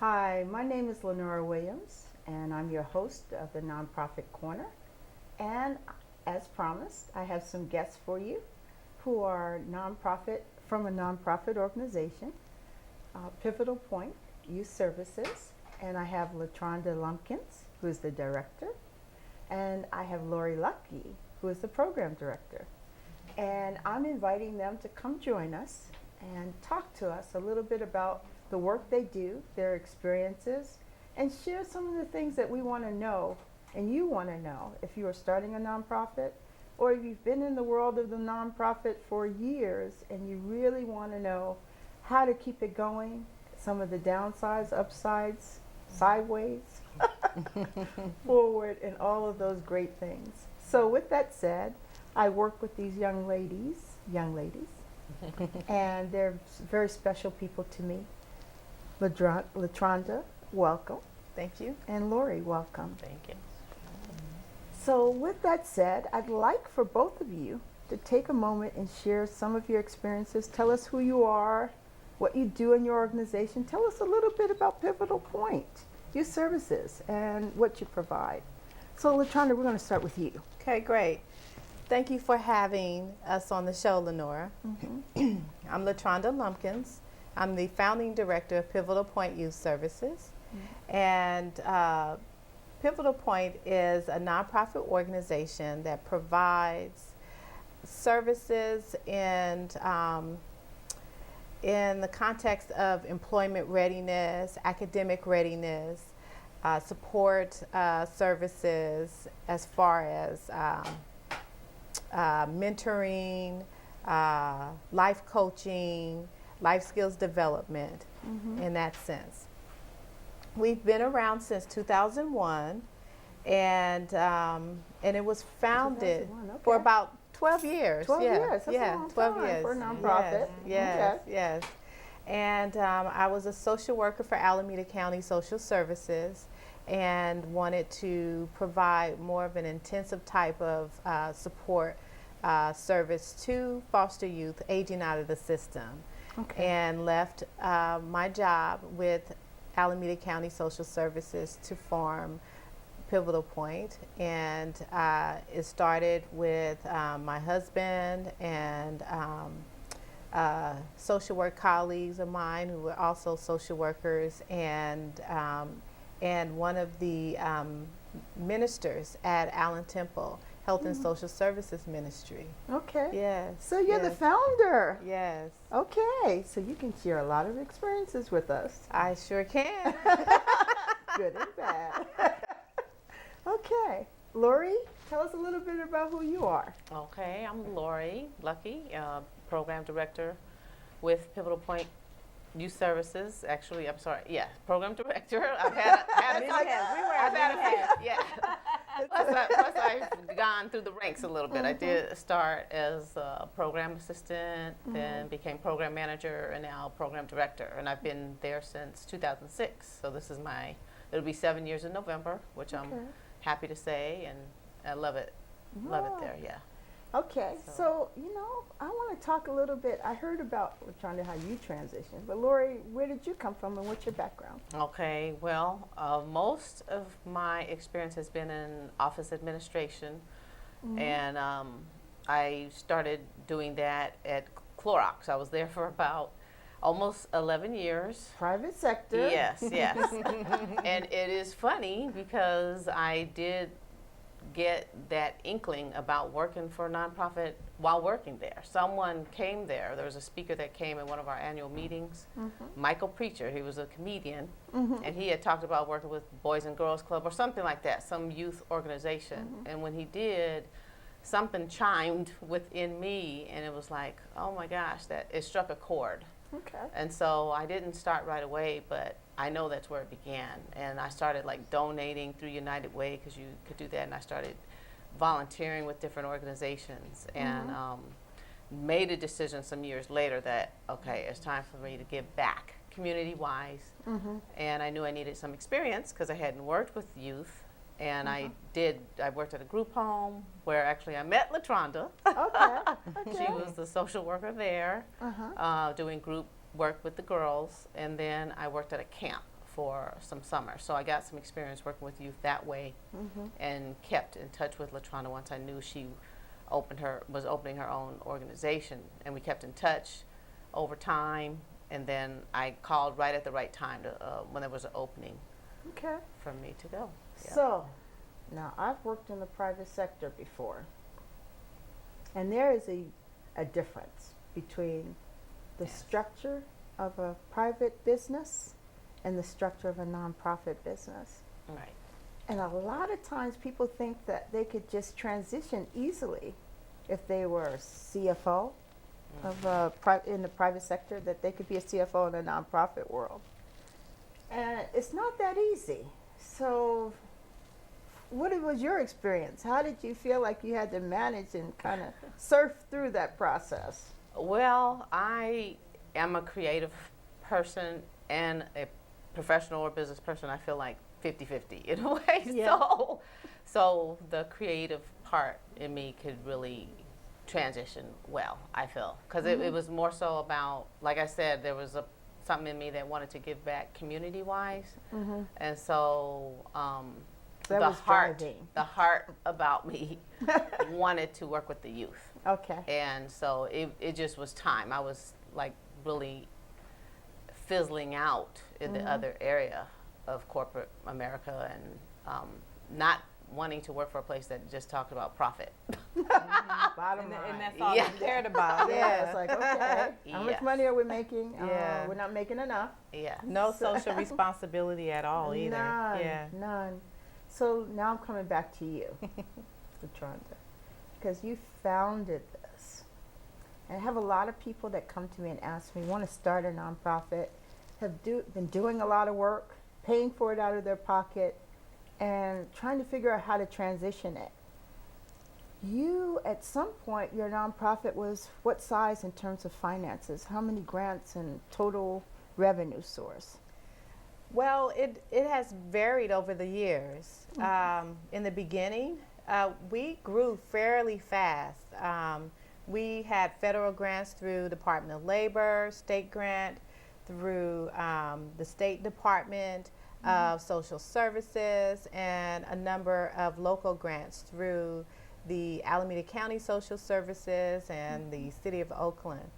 Hi, my name is Lenora Williams, and I'm your host of the Nonprofit Corner. And as promised, I have some guests for you who are nonprofit from a nonprofit organization, Pivotal Point Youth Services, and I have LaTronda Lumpkins, who is the director, and I have Lori Lucky, who is the program director. And I'm inviting them to come join us and talk to us a little bit about the work they do, their experiences, and share some of the things that we want to know and you want to know if you are starting a nonprofit or if you've been in the world of the nonprofit for years and you really want to know how to keep it going, some of the downsides, upsides, sideways, forward, and all of those great things. So with that said, I work with these young ladies, and they're very special people to me. LaTronda, welcome. Thank you. And Lori, welcome. Thank you. So with that said, I'd like for both of you to take a moment and share some of your experiences. Tell us who you are, what you do in your organization. Tell us a little bit about Pivotal Point Youth Services and what you provide. So LaTronda, we're going to start with you. Okay, great. Thank you for having us on the show, Lenora. Mm-hmm. I'm LaTronda Lumpkins. I'm the founding director of Pivotal Point Youth Services. Mm-hmm. And Pivotal Point is a nonprofit organization that provides services in the context of employment readiness, academic readiness, support services as far as mentoring, life coaching, life skills development, in that sense. We've been around since 2001, and it was founded for about 12 years. 12 years. That's yeah, a long 12 time years for a nonprofit. Yes, Okay. yes. And I was a social worker for Alameda County Social Services, and wanted to provide more of an intensive type of support service to foster youth aging out of the system. Okay. And left my job with Alameda County Social Services to form Pivotal Point. And it started with my husband and social work colleagues of mine who were also social workers, and one of the ministers at Allen Temple Health and Social Services Ministry. Okay. Yes. So you're the yes, founder. Yes. Okay. So you can share a lot of experiences with us. I sure can. Good and bad. Okay. Lori, tell us a little bit about who you are. Okay, I'm Lori Lucky, Program Director with Pivotal Point Youth Services. Actually, I'm sorry, yeah, Program Director. I've had plus I've gone through the ranks a little bit. I did start as a program assistant, then became program manager, and now program director. And I've been there since 2006. So this is it'll be 7 years in November, which I'm happy to say, and I love it. Love it there, yeah. Okay, so I want to talk a little bit. I heard about LaTronda, how you transitioned, but Lori, where did you come from and what's your background? Okay, well, most of my experience has been in office administration, and I started doing that at Clorox. I was there for about almost 11 years. Private sector. Yes, yes. And it is funny because I did get that inkling about working for a nonprofit while working there. Someone came there. There was a speaker that came in one of our annual meetings, Michael Preacher. He was a comedian, and he had talked about working with Boys and Girls Club or something like that, some youth organization. And when he did, something chimed within me, and it was like, oh my gosh, that it struck a chord. Okay. And so I didn't start right away, but I know that's where it began. And I started like donating through United Way, because you could do that. And I started volunteering with different organizations, and made a decision some years later that, okay, it's time for me to give back community-wise. And I knew I needed some experience because I hadn't worked with youth. And I worked at a group home where actually I met LaTronda. Okay. She was the social worker there, doing group work with the girls. And then I worked at a camp for some summer. So I got some experience working with youth that way, and kept in touch with LaTrona once I knew she was opening her own organization, and we kept in touch over time. And then I called right at the right time to, when there was an opening Okay. for me to go. Yeah. So, now I've worked in the private sector before, and there is a difference between the Yes. structure of a private business and the structure of a nonprofit business. Right. And a lot of times people think that they could just transition easily if they were a CFO of in the private sector, that they could be a CFO in the nonprofit world. And it's not that easy. So what was your experience? How did you feel like you had to manage and kind of surf through that process? Well, I am a creative person and a professional or business person. I feel like 50-50 in a way. Yeah. So the creative part in me could really transition well, I feel. Because it was more so about, like I said, there was something in me that wanted to give back community-wise. And so That was driving. the heart about me wanted to work with the youth. Okay. And so it just was time. I was like really fizzling out in the other area of corporate America, and not wanting to work for a place that just talked about profit. Bottom And line. that's all Yeah. they cared about. Yeah, it's like, okay, how much Yes. money are we making? Yeah. We're not making enough. Yeah. No social responsibility at all either. None, Yeah. none. So now I'm coming back to you, LaTrona, because you founded this. And I have a lot of people that come to me and ask me, want to start a nonprofit, been doing a lot of work, paying for it out of their pocket, and trying to figure out how to transition it. You, at some point, your nonprofit was what size in terms of finances? How many grants and total revenue source? Well, it has varied over the years. In the beginning, we grew fairly fast. We had federal grants through Department of Labor, state grant through the State Department of Social Services, and a number of local grants through the Alameda County Social Services and the City of Oakland.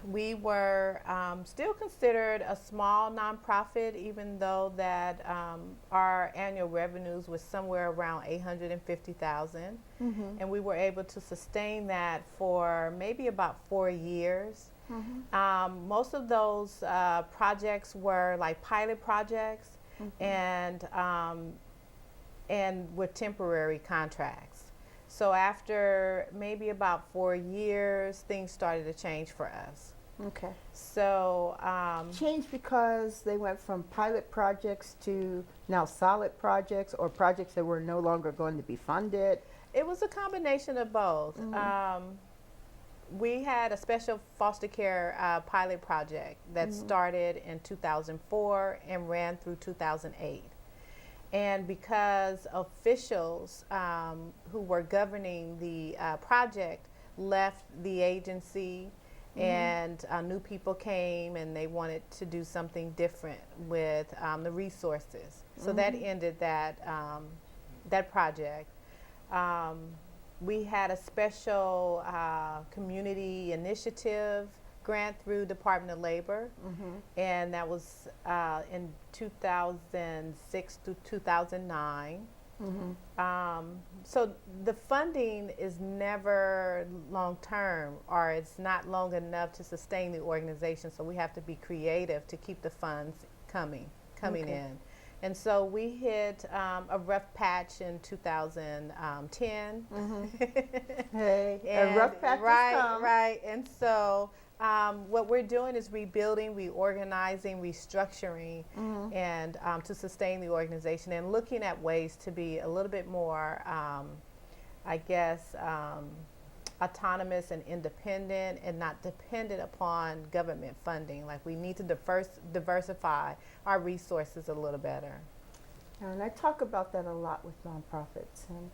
We were still considered a small nonprofit, even though that our annual revenues was somewhere around $850,000, and we were able to sustain that for maybe about 4 years. Most of those projects were like pilot projects, and with temporary contracts. So after maybe about 4 years, things started to change for us. Okay. So Changed because they went from pilot projects to now solid projects, or projects that were no longer going to be funded. it was a combination of both. We had a special foster care pilot project that started in 2004 and ran through 2008. And because officials who were governing the project left the agency, and new people came and they wanted to do something different with the resources. So that ended that, that project. We had a special community initiative grant through Department of Labor, and that was in 2006 to 2009. So the funding is never long term, or it's not long enough to sustain the organization. So we have to be creative to keep the funds coming in. And so we hit a rough patch in 2010. Hey, a rough patch has come. Right. And so what we're doing is rebuilding, reorganizing, restructuring, and to sustain the organization, and looking at ways to be a little bit more, I guess, autonomous and independent, and not dependent upon government funding. Like, we need to diversify our resources a little better. And I talk about that a lot with nonprofits. And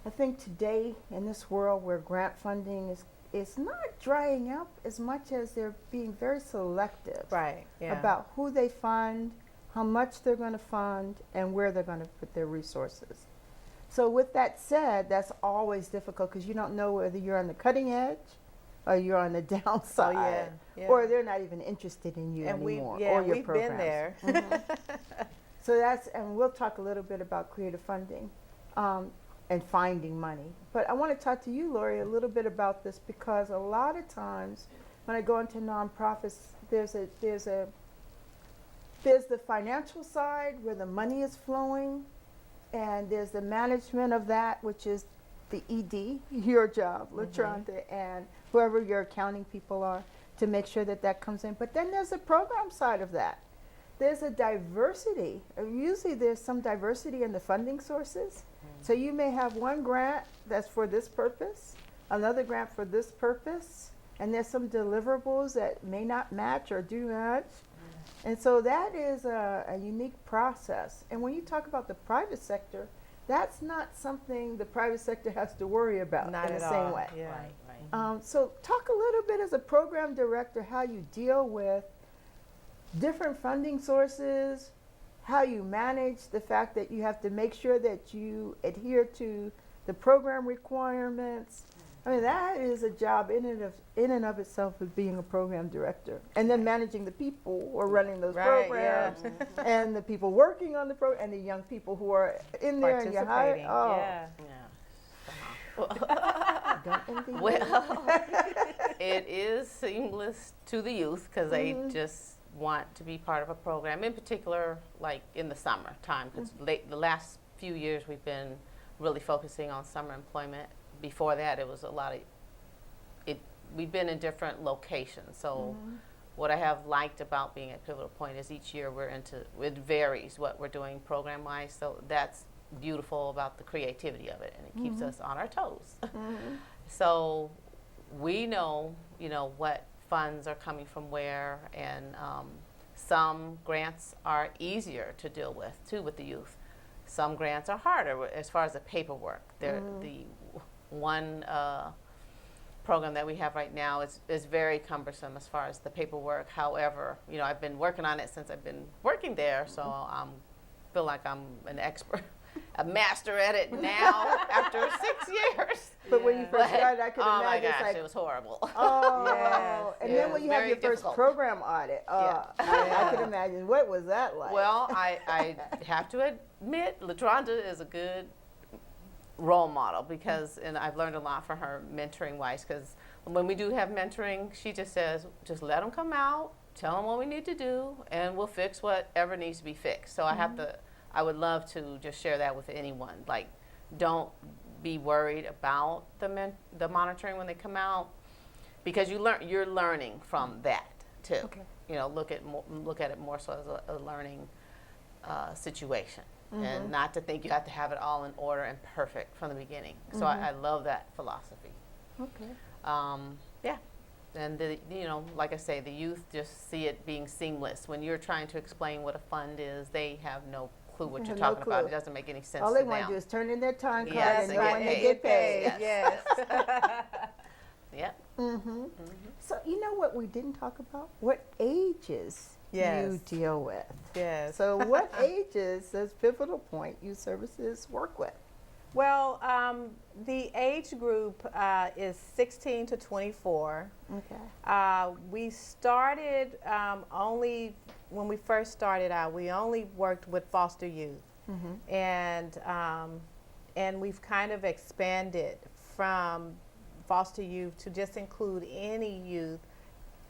I think today, in this world where grant funding it's not drying up as much as they're being very selective Right. Yeah. about who they fund, how much they're going to fund, and where they're going to put their resources. So with that said, that's always difficult because you don't know whether you're on the cutting edge or you're on the downside, yeah. or they're not even interested in you and anymore we, yeah, or your we've programs. been there. So that's, and we'll talk a little bit about creative funding and finding money. But I want to talk to you, Lori, a little bit about this because a lot of times when I go into nonprofits, there's the financial side where the money is flowing, and there's the management of that, which is the ED, your job, LaTronda, and whoever your accounting people are, to make sure that that comes in. But then there's the program side of that. There's a diversity. Usually there's some diversity in the funding sources. So you may have one grant that's for this purpose, another grant for this purpose, and there's some deliverables that may not match or do match. And so that is a unique process. And when you talk about the private sector, that's not something the private sector has to worry about Not in at the same all. way. Yeah. Right. So talk a little bit as a program director how you deal with different funding sources, how you manage the fact that you have to make sure that you adhere to the program requirements. I mean, that is a job in and of itself of being a program director. And then managing the people who are running those Right, programs and the people working on the program and the young people who are in there and you hire. Participating. Oh, Yeah. don't envy me. Well, it is seamless to the youth because they just want to be part of a program, in particular, like in the summer time, because the last few years we've been really focusing on summer employment. Before that, it was a lot of we've been in different locations. So what I have liked about being at Pivotal Point is each year it varies what we're doing program-wise. So that's beautiful about the creativity of it, and it keeps us on our toes. So we know, what funds are coming from where, and some grants are easier to deal with, too, with the youth. Some grants are harder as far as the paperwork. The one program that we have right now is very cumbersome as far as the paperwork. However, I've been working on it since I've been working there, so I feel like I'm an expert, a master at it now after 6 years. But when you first started, I could Oh my imagine it's gosh, like, it was horrible. oh, Yes, and yes. then when you have Very your first difficult. program audit, I could imagine, what was that like? Well, I have to admit, LaTronda is a good role model because, and I've learned a lot from her mentoring wise, because when we do have mentoring, she just says, just let them come out, tell them what we need to do, and we'll fix whatever needs to be fixed. So I would love to just share that with anyone. Like, don't be worried about the monitoring when they come out, because you're learning from that too. Okay. Look at it more so as a learning situation, and not to think you have to have it all in order and perfect from the beginning. So I love that philosophy. Okay. Yeah, and like I say, the youth just see it being seamless. When you're trying to explain what a fund is, they have no clue what They you're have no talking about. clue. It doesn't make any sense All to they them. want to do is turn in their time card Yes, and and know get when paid. they get paid. Yes. Yes. Yep. So you know what we didn't talk about? What ages Yes. you deal with. Yes. So what ages does Pivotal Point Youth Services work with? Well, the age group is 16 to 24. Okay. We started when we first started out, we only worked with foster youth. And we've kind of expanded from foster youth to just include any youth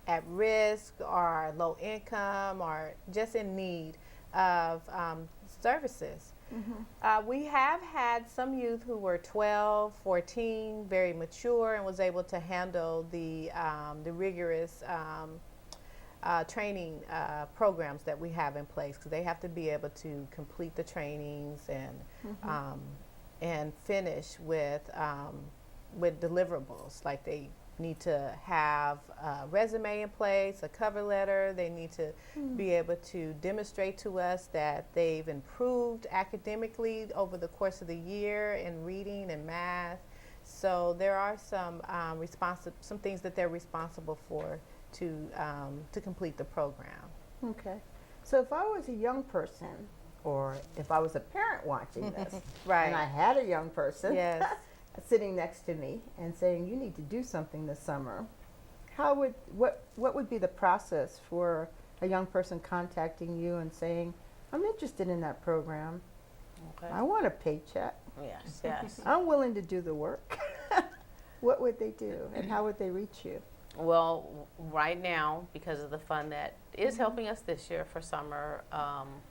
at risk or low income or just in need of services. We have had some youth who were 12, 14, very mature, and was able to handle the rigorous training programs that we have in place, because they have to be able to complete the trainings and finish with deliverables. Like, they need to have a resume in place, a cover letter. They need to be able to demonstrate to us that they've improved academically over the course of the year in reading and math. So there are some some things that they're responsible for to complete the program. Okay. So if I was a young person, or if I was a parent watching this, Right. and I had a young person Yes. sitting next to me and saying, "You need to do something this summer," what would be the process for a young person contacting you and saying, "I'm interested in that program. Okay. I want a paycheck. Yes, yes. I'm willing to do the work." What would they do, and how would they reach you? Well, right now, because of the fund that is helping us this year for summer,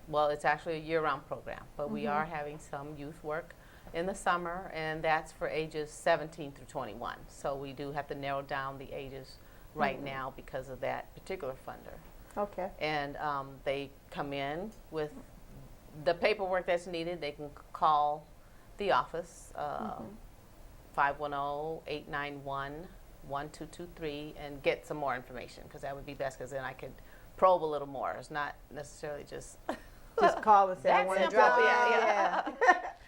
well, it's actually a year-round program, but we are having some youth work in the summer, and that's for ages 17 through 21. So we do have to narrow down the ages right now because of that particular funder. Okay. And they come in with the paperwork that's needed. They can call the office, 510-891-1223, and get some more information, because that would be best, because then I could probe a little more. It's not necessarily just Just call and say, "I That's want to simple, drop yeah, in."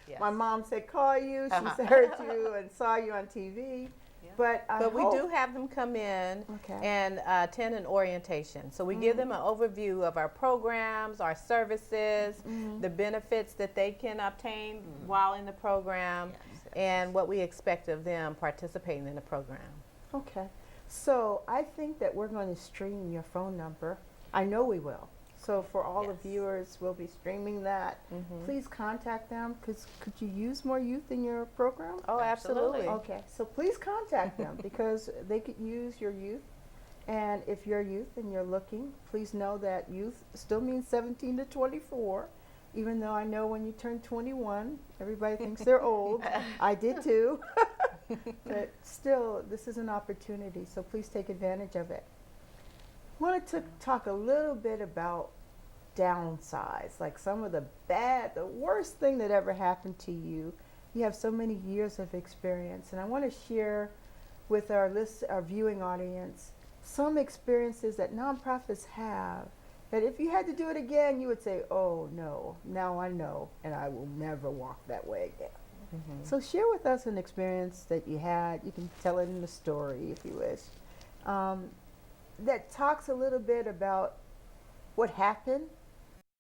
Yes. My mom said, "Call you." She heard you and saw you on TV. Yeah. But We do have them come in Okay. and attend an orientation. So we give them an overview of our programs, our services, the benefits that they can obtain while in the program, Yes. and what we expect of them participating in the program. Okay. So I think that we're going to stream your phone number. I know we will. So for all the Yes. viewers, we'll be streaming that. Please contact them, because could you use more youth in your program? Oh, absolutely. Okay, so please contact them because they could use your youth. And if you're youth and you're looking, please know that youth still means 17 to 24. Even though I know when you turn 21, everybody thinks they're old. I did too. But still, this is an opportunity, so please take advantage of it. Wanted to talk a little bit about downsides, like some of the worst thing that ever happened to you. You have so many years of experience, and I want to share with our viewing audience some experiences that nonprofits have, that if you had to do it again, you would say, "Oh no, now I know, and I will never walk that way again." So share with us an experience that you had. You can tell it in a story if you wish. That talks a little bit about what happened